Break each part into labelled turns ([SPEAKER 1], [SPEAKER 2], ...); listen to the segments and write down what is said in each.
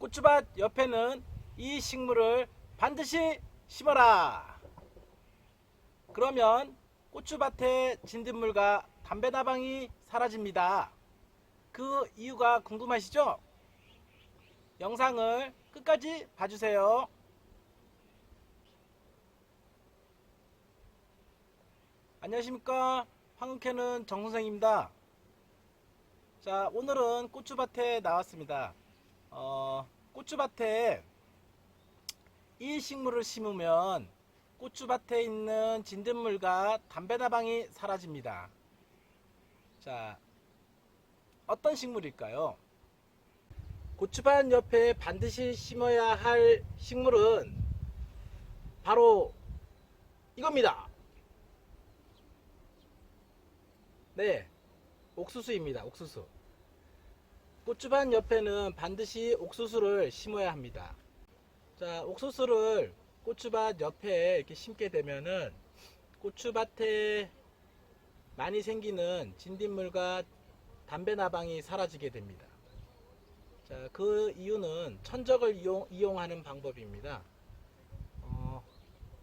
[SPEAKER 1] 고추밭 옆에는 이 식물을 반드시 심어라. 그러면 고추밭의 진딧물과 담배나방이 사라집니다. 그 이유가 궁금하시죠? 영상을 끝까지 봐주세요. 안녕하십니까, 황금캐는 정선생입니다. 자, 오늘은 고추밭에 나왔습니다. 고추밭에 이 식물을 심으면 고추밭에 있는 진딧물과 담배나방이 사라집니다. 자, 어떤 식물일까요? 고추밭 옆에 반드시 심어야 할 식물은 바로 이겁니다. 네, 옥수수입니다. 옥수수. 고추밭 옆에는 반드시 옥수수를 심어야 합니다. 자, 옥수수를 고추밭 옆에 이렇게 심게 되면은 고추밭에 많이 생기는 진딧물과 담배나방이 사라지게 됩니다. 자, 그 이유는 천적을 이용하는 방법입니다.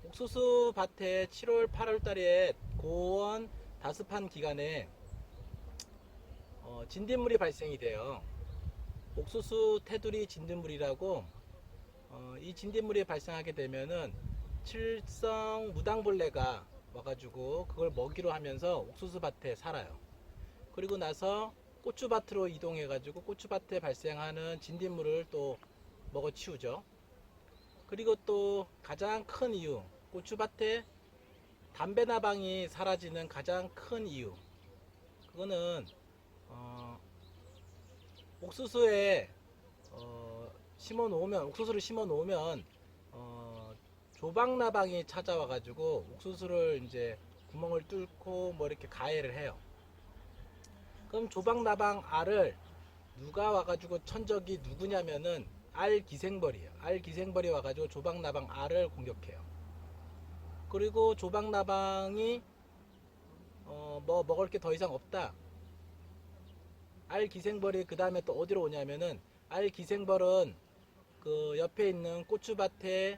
[SPEAKER 1] 옥수수 밭에 7월, 8월 달에 고온 다습한 기간에 진딧물이 발생이 돼요. 옥수수 테두리 진딧물이라고, 이 진딧물이 발생하게 되면은 칠성 무당벌레가 와가지고 그걸 먹이로 하면서 옥수수 밭에 살아요. 그리고 나서 고추밭으로 이동해가지고 고추밭에 발생하는 진딧물을 또 먹어치우죠. 그리고 또 가장 큰 이유, 고추밭에 담배나방이 사라지는 가장 큰 이유, 그거는 옥수수에 옥수수를 심어 놓으면 조박나방이 찾아와 가지고 옥수수를 이제 구멍을 뚫고 뭐 이렇게 가해를 해요. 그럼 조박나방 알을 누가 와가지고 천적이 누구냐면은 알기생벌이에요. 알기생벌이 와가지고 조박나방 알을 공격해요. 그리고 조박나방이 뭐 먹을 게 더 이상 없다. 알기생벌이 그 다음에 또 어디로 오냐면은, 알기생벌은 그 옆에 있는 고추밭에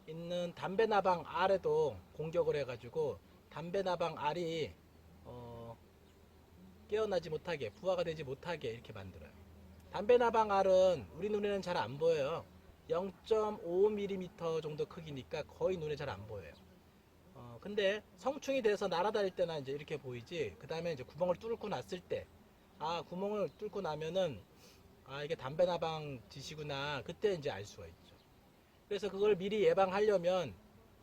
[SPEAKER 1] 있는 담배나방 알에도 공격을 해가지고 담배나방 알이 깨어나지 못하게, 부화가 되지 못하게 이렇게 만들어요. 담배나방 알은 우리 눈에는 잘 안 보여요. 0.5mm 정도 크기니까 거의 눈에 잘 안 보여요. 근데 성충이 돼서 날아다닐 때나 이제 이렇게 보이지, 그 다음에 이제 구멍을 뚫고 났을 때, 구멍을 뚫고 나면은, 이게 담배나방 짓이구나, 그때 이제 알 수가 있죠. 그래서 그걸 미리 예방하려면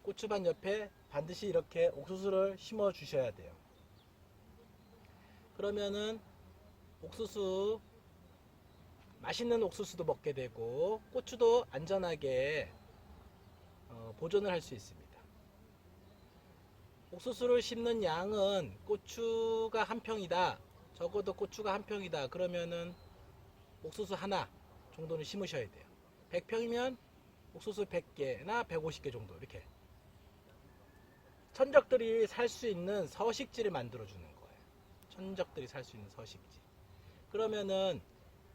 [SPEAKER 1] 고추밭 옆에 반드시 이렇게 옥수수를 심어 주셔야 돼요. 그러면은 옥수수, 맛있는 옥수수도 먹게 되고 고추도 안전하게 보존을 할 수 있습니다. 옥수수를 심는 양은 고추가 한 평이다, 적어도 고추가 한 평이다 그러면은 옥수수 하나 정도는 심으셔야 돼요. 100평이면 옥수수 100개나 150개 정도, 이렇게 천적들이 살 수 있는 서식지를 만들어 주는 거예요. 천적들이 살 수 있는 서식지. 그러면은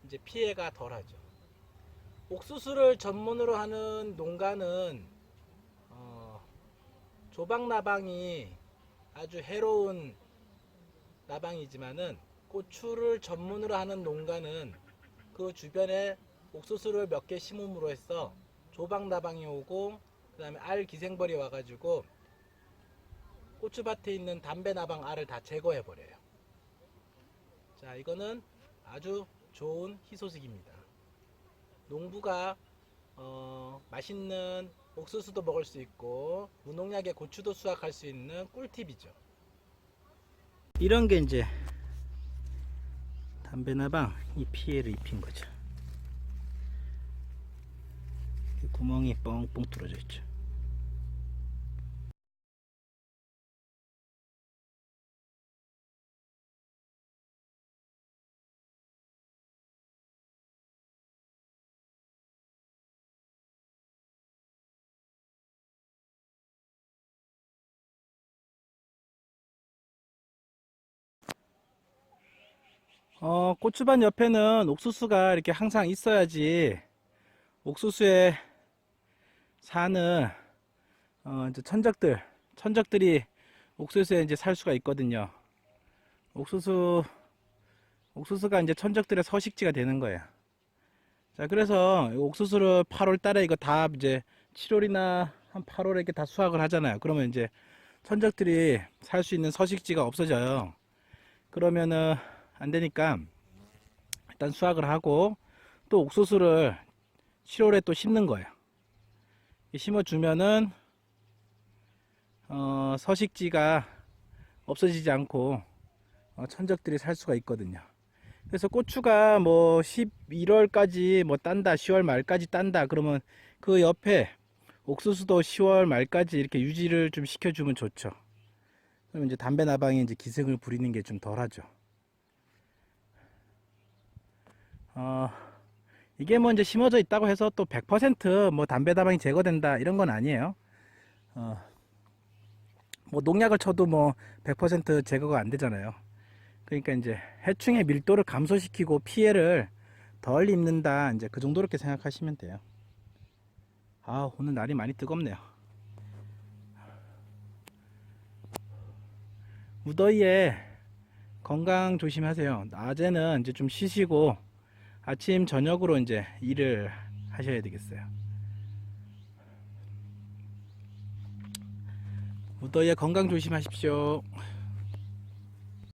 [SPEAKER 1] 이제 피해가 덜하죠. 옥수수를 전문으로 하는 농가는 조박나방이 아주 해로운 나방이지만은, 고추를 전문으로 하는 농가는 그 주변에 옥수수를 몇 개 심음으로 해서 조박나방이 오고 그 다음에 알기생벌이 와가지고 고추밭에 있는 담배나방 알을 다 제거해 버려요. 자, 이거는 아주 좋은 희소식입니다. 농부가 맛있는 옥수수도 먹을 수 있고 무농약의 고추도 수확할 수 있는 꿀팁이죠. 이런 게 이제 담배나방 이 피해를 입힌 거죠. 구멍이 뻥뻥 뚫어져 있죠. 고추밭 옆에는 옥수수가 이렇게 항상 있어야지 옥수수에 사는 이제 천적들이 옥수수에 이제 살 수가 있거든요. 옥수수가 이제 천적들의 서식지가 되는 거예요. 자, 그래서 옥수수를 8월 달에 이거 다 이제 7월이나 한 8월에 이렇게 다 수확을 하잖아요. 그러면 이제 천적들이 살 수 있는 서식지가 없어져요. 그러면은 안 되니까 일단 수확을 하고 또 옥수수를 7월에 또 심는 거예요. 심어주면은 서식지가 없어지지 않고 천적들이 살 수가 있거든요. 그래서 고추가 뭐 11월까지 뭐 딴다, 10월 말까지 딴다 그러면 그 옆에 옥수수도 10월 말까지 이렇게 유지를 좀 시켜주면 좋죠. 그럼 이제 담배 나방이 이제 기승을 부리는 게 좀 덜하죠. 이게 뭐 이제 심어져 있다고 해서 또 100%뭐 담배 나방이 제거된다 이런 건 아니에요. 뭐 농약을 쳐도 뭐 100% 제거가 안 되잖아요. 그러니까 이제 해충의 밀도를 감소시키고 피해를 덜 입는다 이제 그 정도로 이렇게 생각하시면 돼요. 아, 오늘 날이 많이 뜨겁네요. 무더위에 건강 조심하세요. 낮에는 이제 좀 쉬시고 아침 저녁으로 이제 일을 하셔야 되겠어요. 무더위에 건강 조심하십시오.